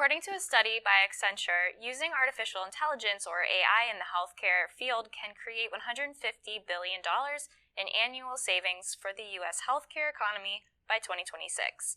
According to a study by Accenture, using artificial intelligence or AI in the healthcare field can create $150 billion in annual savings for the U.S. healthcare economy by 2026.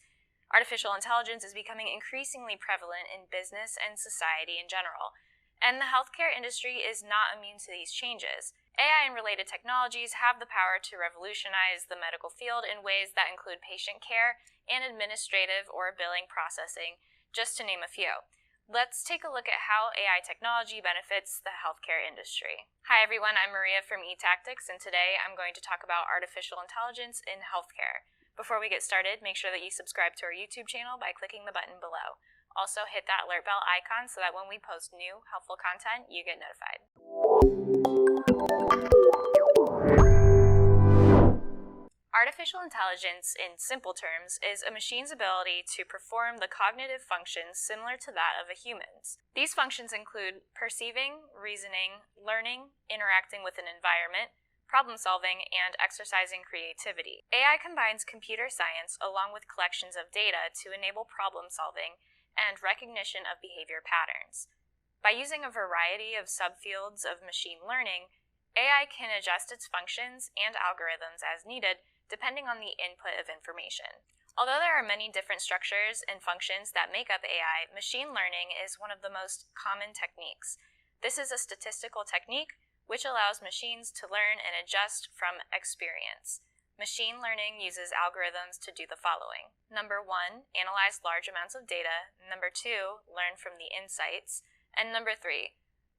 Artificial intelligence is becoming increasingly prevalent in business and society in general, and the healthcare industry is not immune to these changes. AI and related technologies have the power to revolutionize the medical field in ways that include patient care and administrative or billing processing, just to name a few. Let's take a look at how AI technology benefits the healthcare industry. Hi everyone, I'm Maria from eTactics, and today I'm going to talk about artificial intelligence in healthcare. Before we get started, make sure that you subscribe to our YouTube channel by clicking the button below. Also, hit that alert bell icon so that when we post new, helpful content, you get notified. Artificial intelligence, in simple terms, is a machine's ability to perform the cognitive functions similar to that of a human's. These functions include perceiving, reasoning, learning, interacting with an environment, problem-solving, and exercising creativity. AI combines computer science along with collections of data to enable problem-solving and recognition of behavior patterns. By using a variety of subfields of machine learning, AI can adjust its functions and algorithms as needed, depending on the input of information. Although there are many different structures and functions that make up AI, machine learning is one of the most common techniques. This is a statistical technique which allows machines to learn and adjust from experience. Machine learning uses algorithms to do the following. Number 1, analyze large amounts of data. Number 2, learn from the insights. And number 3,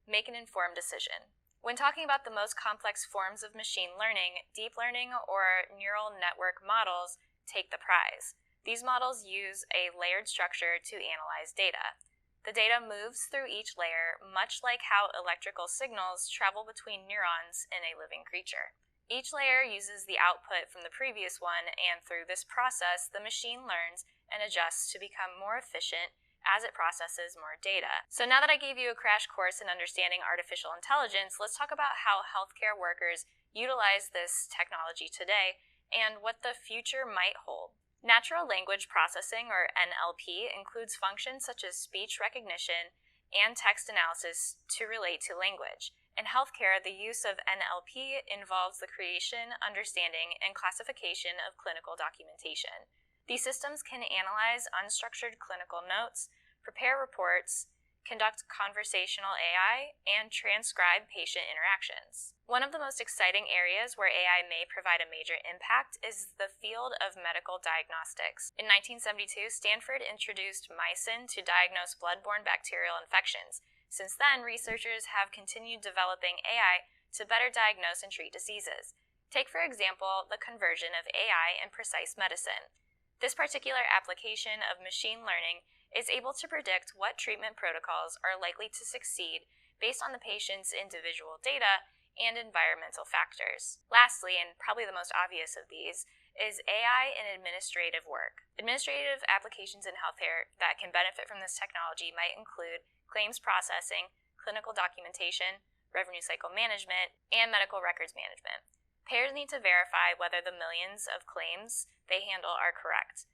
make an informed decision. When talking about the most complex forms of machine learning, deep learning or neural network models take the prize. These models use a layered structure to analyze data. The data moves through each layer, much like how electrical signals travel between neurons in a living creature. Each layer uses the output from the previous one, and through this process, the machine learns and adjusts to become more efficient as it processes more data. So now that I gave you a crash course in understanding artificial intelligence, let's talk about how healthcare workers utilize this technology today and what the future might hold. Natural language processing, or NLP, includes functions such as speech recognition and text analysis to relate to language. In healthcare, the use of NLP involves the creation, understanding, and classification of clinical documentation. These systems can analyze unstructured clinical notes, prepare reports, conduct conversational AI, and transcribe patient interactions. One of the most exciting areas where AI may provide a major impact is the field of medical diagnostics. In 1972, Stanford introduced mycin to diagnose blood-borne bacterial infections. Since then, researchers have continued developing AI to better diagnose and treat diseases. Take, for example, the conversion of AI in precise medicine. This particular application of machine learning is able to predict what treatment protocols are likely to succeed based on the patient's individual data and environmental factors. Lastly, and probably the most obvious of these, is AI in administrative work. Administrative applications in healthcare that can benefit from this technology might include claims processing, clinical documentation, revenue cycle management, and medical records management. Payers need to verify whether the millions of claims they handle are correct.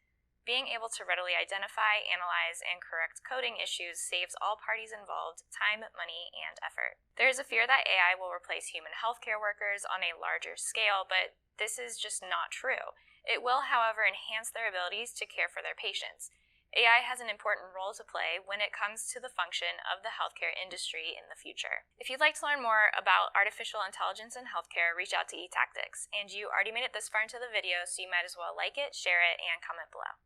Being able to readily identify, analyze, and correct coding issues saves all parties involved time, money, and effort. There is a fear that AI will replace human healthcare workers on a larger scale, but this is just not true. It will, however, enhance their abilities to care for their patients. AI has an important role to play when it comes to the function of the healthcare industry in the future. If you'd like to learn more about artificial intelligence in healthcare, reach out to eTactics. And you already made it this far into the video, so you might as well like it, share it, and comment below.